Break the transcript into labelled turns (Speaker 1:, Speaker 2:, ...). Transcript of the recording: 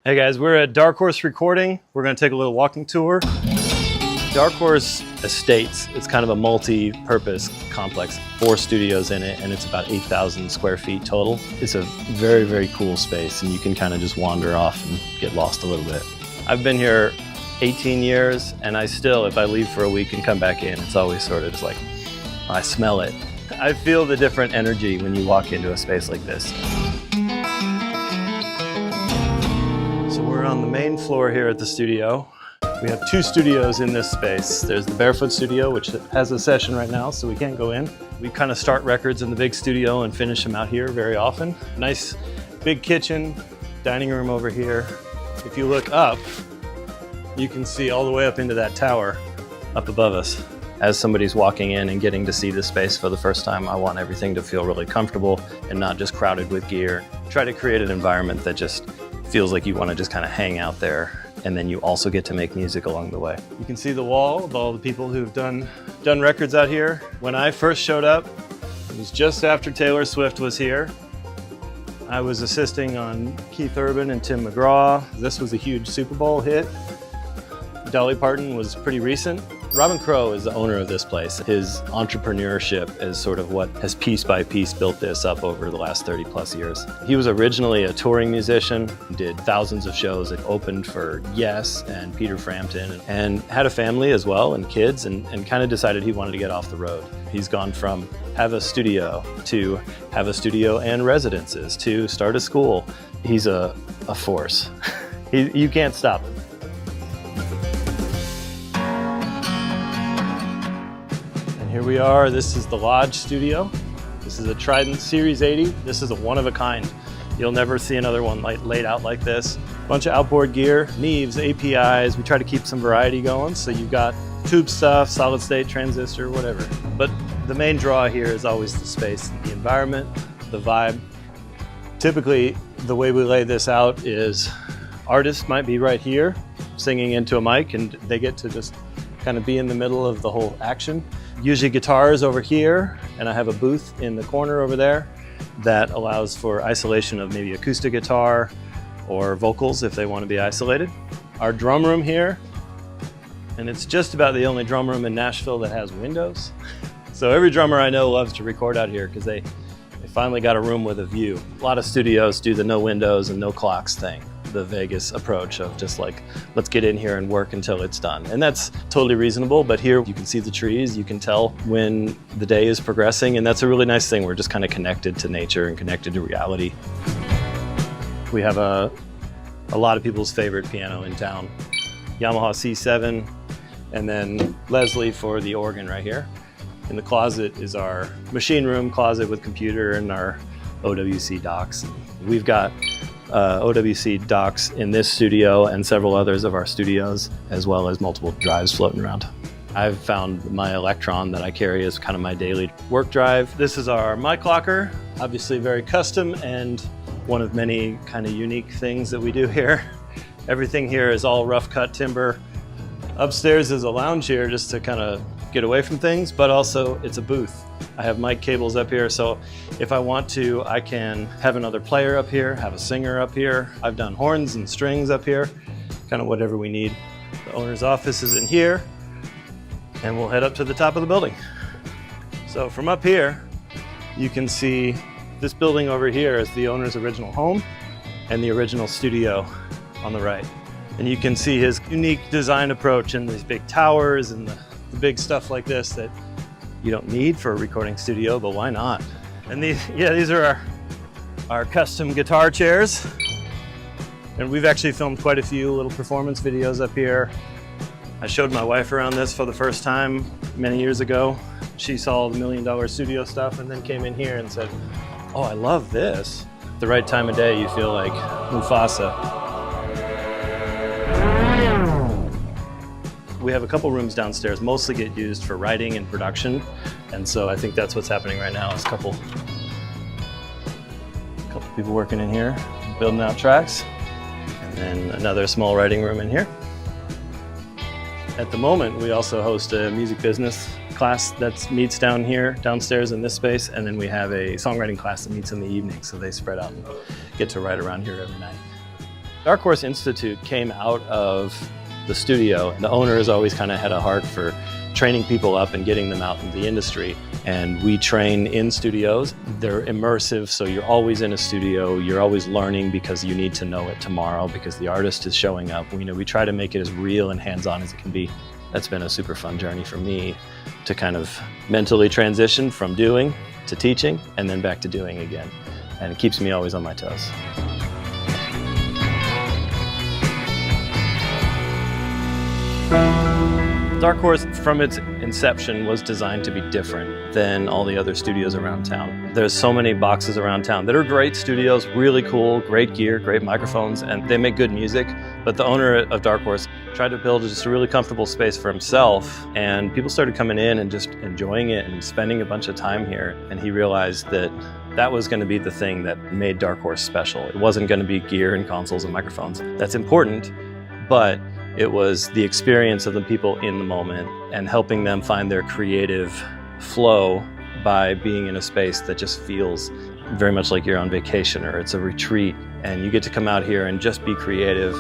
Speaker 1: Hey guys, we're at Dark Horse Recording. We're going to take a little walking tour. Dark Horse Estates, it's kind of a multi-purpose complex, 4 studios in it, and it's about 8,000 square feet total. It's a very, very cool space, and you can kind of just wander off and get lost a little bit. I've been here 18 years, and I still, if I leave for a week and come back in, it's always sort of just like, I smell it. I feel the different energy when you walk into a space like this. So we're on the main floor here at the studio. We have 2 studios in this space. There's the Barefoot Studio, which has a session right now, so we can't go in. We kind of start records in the big studio and finish them out here very often. Nice big kitchen, dining room over here. If you look up, you can see all the way up into that tower up above us. As somebody's walking in and getting to see this space for the first time, I want everything to feel really comfortable and not just crowded with gear. Try to create an environment that just feels like you want to just kind of hang out there, and then you also get to make music along the way. You can see the wall of all the people who've done records out here. When I first showed up, it was just after Taylor Swift was here. I was assisting on Keith Urban and Tim McGraw. This was a huge Super Bowl hit. Dolly Parton was pretty recent. Robin Crow is the owner of this place. His entrepreneurship is sort of what has piece by piece built this up over the last 30 plus years. He was originally a touring musician, did thousands of shows. It opened for Yes and Peter Frampton, and had a family as well and kids, and kind of decided he wanted to get off the road. He's gone from have a studio to have a studio and residences to start a school. He's a force. You can't stop him. Here we are. This is the Lodge Studio. This is a Trident Series 80. This is a one-of-a-kind. You'll never see another one laid out like this. Bunch of outboard gear, Neves, APIs. We try to keep some variety going. So you've got tube stuff, solid state, transistor, whatever. But the main draw here is always the space, the environment, the vibe. Typically, the way we lay this out is artists might be right here singing into a mic, and they get to just kind of be in the middle of the whole action. Usually guitars over here, and I have a booth in the corner over there that allows for isolation of maybe acoustic guitar or vocals if they want to be isolated. Our drum room here, and it's just about the only drum room in Nashville that has windows. So every drummer I know loves to record out here because they finally got a room with a view. A lot of studios do the no windows and no clocks thing. The Vegas approach of just like, let's get in here and work until it's done. And that's totally reasonable, but here you can see the trees, you can tell when the day is progressing, and that's a really nice thing. We're just kind of connected to nature and connected to reality. We have a lot of people's favorite piano in town. Yamaha C7, and then Leslie for the organ right here. In the closet is our machine room closet with computer and our OWC docks. We've got OWC docks in this studio and several others of our studios, as well as multiple drives floating around. I've found my Electron that I carry as kind of my daily work drive. This is our mic locker, obviously very custom and one of many kind of unique things that we do here. Everything here is all rough cut timber. Upstairs is a lounge here just to kind of get away from things, but also it's a booth. I have mic cables up here, so if I want to, I can have another player up here, have a singer up here. I've done horns and strings up here, kind of whatever we need. The owner's office is in here, and we'll head up to the top of the building. So from up here, you can see this building over here is the owner's original home and the original studio on the right. And you can see his unique design approach and these big towers and the big stuff like this that you don't need for a recording studio, but why not? And these are our custom guitar chairs. And we've actually filmed quite a few little performance videos up here. I showed my wife around this for the first time many years ago. She saw the $1 Million Studio stuff and then came in here and said, oh, I love this. At the right time of day, you feel like Mufasa. We have a couple rooms downstairs, mostly get used for writing and production. And so I think that's what's happening right now is a couple people working in here, building out tracks. And then another small writing room in here. At the moment, we also host a music business class that meets downstairs in this space. And then we have a songwriting class that meets in the evening. So they spread out and get to write around here every night. Dark Horse Institute came out of the studio. The owner has always kind of had a heart for training people up and getting them out in the industry. And we train in studios. They're immersive, so you're always in a studio. You're always learning because you need to know it tomorrow because the artist is showing up. We try to make it as real and hands-on as it can be. That's been a super fun journey for me to kind of mentally transition from doing to teaching and then back to doing again. And it keeps me always on my toes. Dark Horse, from its inception, was designed to be different than all the other studios around town. There's so many boxes around town that are great studios, really cool, great gear, great microphones, and they make good music. But the owner of Dark Horse tried to build just a really comfortable space for himself, and people started coming in and just enjoying it and spending a bunch of time here. And he realized that that was going to be the thing that made Dark Horse special. It wasn't going to be gear and consoles and microphones. That's important, but it was the experience of the people in the moment and helping them find their creative flow by being in a space that just feels very much like you're on vacation or it's a retreat and you get to come out here and just be creative